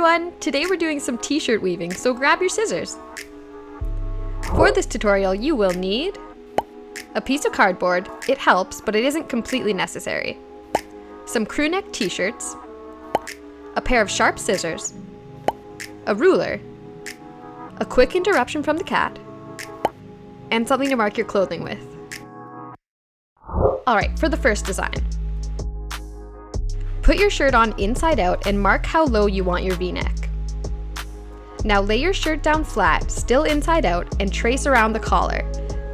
everyone! Today we're doing some t-shirt weaving, so grab your scissors. For this tutorial you will need a piece of cardboard. It helps, but it isn't completely necessary. Some crew neck t-shirts, a pair of sharp scissors, a ruler, a quick interruption from the cat, and something to mark your clothing with. Alright, for the first design. Put your shirt on inside out and mark how low you want your V-neck. Now lay your shirt down flat, still inside out, and trace around the collar.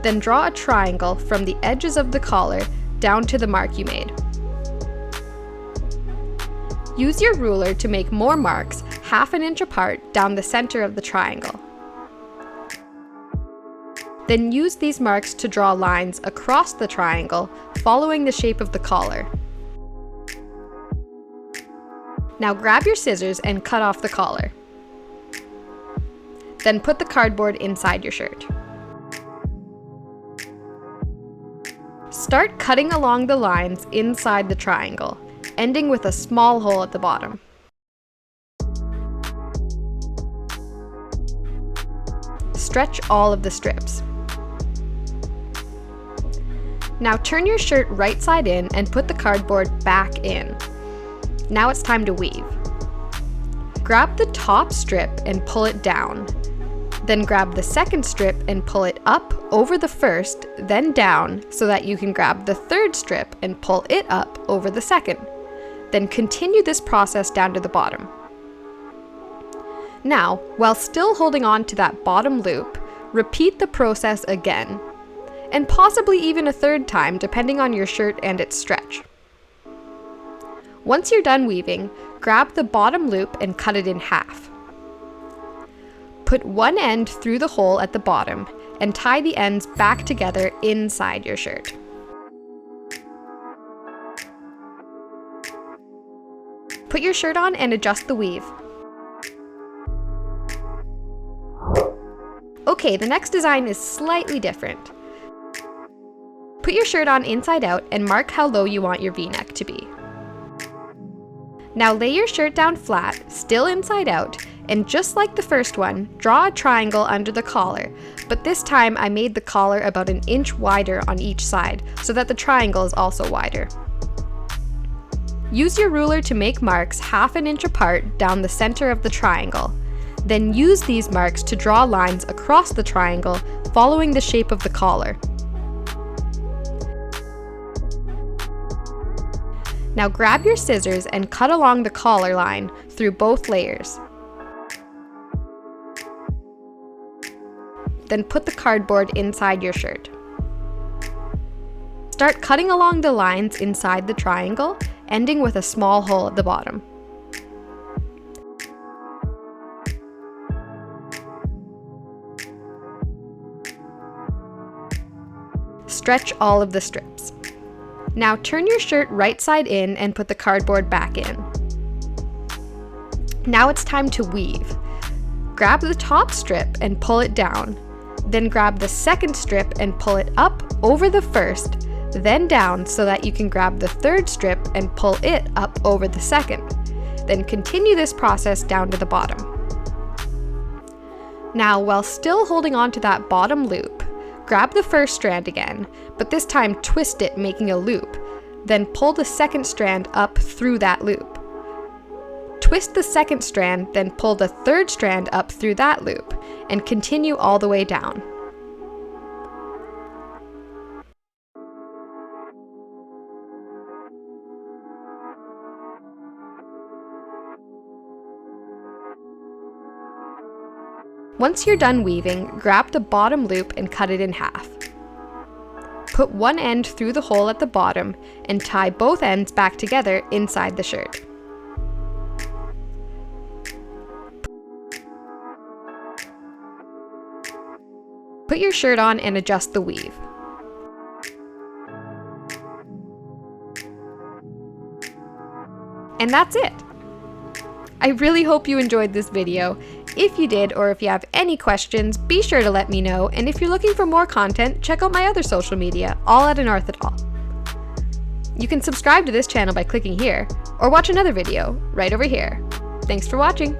Then draw a triangle from the edges of the collar down to the mark you made. Use your ruler to make more marks 1/2 inch apart down the center of the triangle. Then use these marks to draw lines across the triangle, following the shape of the collar. Now grab your scissors and cut off the collar. Then put the cardboard inside your shirt. Start cutting along the lines inside the triangle, ending with a small hole at the bottom. Stretch all of the strips. Now turn your shirt right side in and put the cardboard back in. Now it's time to weave. Grab the top strip and pull it down. Then grab the second strip and pull it up over the first, then down so that you can grab the third strip and pull it up over the second. Then continue this process down to the bottom. Now, while still holding on to that bottom loop, repeat the process again, and possibly even a third time depending on your shirt and its stretch. Once you're done weaving, grab the bottom loop and cut it in half. Put one end through the hole at the bottom and tie the ends back together inside your shirt. Put your shirt on and adjust the weave. Okay, the next design is slightly different. Put your shirt on inside out and mark how low you want your V-neck to be. Now lay your shirt down flat, still inside out, and just like the first one, draw a triangle under the collar, but this time I made the collar about 1 inch wider on each side, so that the triangle is also wider. Use your ruler to make marks 1/2 inch apart down the center of the triangle. Then use these marks to draw lines across the triangle, following the shape of the collar. Now grab your scissors and cut along the collar line through both layers. Then put the cardboard inside your shirt. Start cutting along the lines inside the triangle, ending with a small hole at the bottom. Stretch all of the strips. Now turn your shirt right side in and put the cardboard back in. Now it's time to weave. Grab the top strip and pull it down. Then grab the second strip and pull it up over the first, then down so that you can grab the third strip and pull it up over the second. Then continue this process down to the bottom. Now, while still holding on to that bottom loop, grab the first strand again, but this time twist it, making a loop. Then pull the second strand up through that loop. Twist the second strand, then pull the third strand up through that loop, and continue all the way down. Once you're done weaving, grab the bottom loop and cut it in half. Put one end through the hole at the bottom and tie both ends back together inside the shirt. Put your shirt on and adjust the weave. And that's it! I really hope you enjoyed this video. If you did, or if you have any questions, be sure to let me know, and if you're looking for more content, check out my other social media, all at Anarthadol. You can subscribe to this channel by clicking here, or watch another video right over here. Thanks for watching!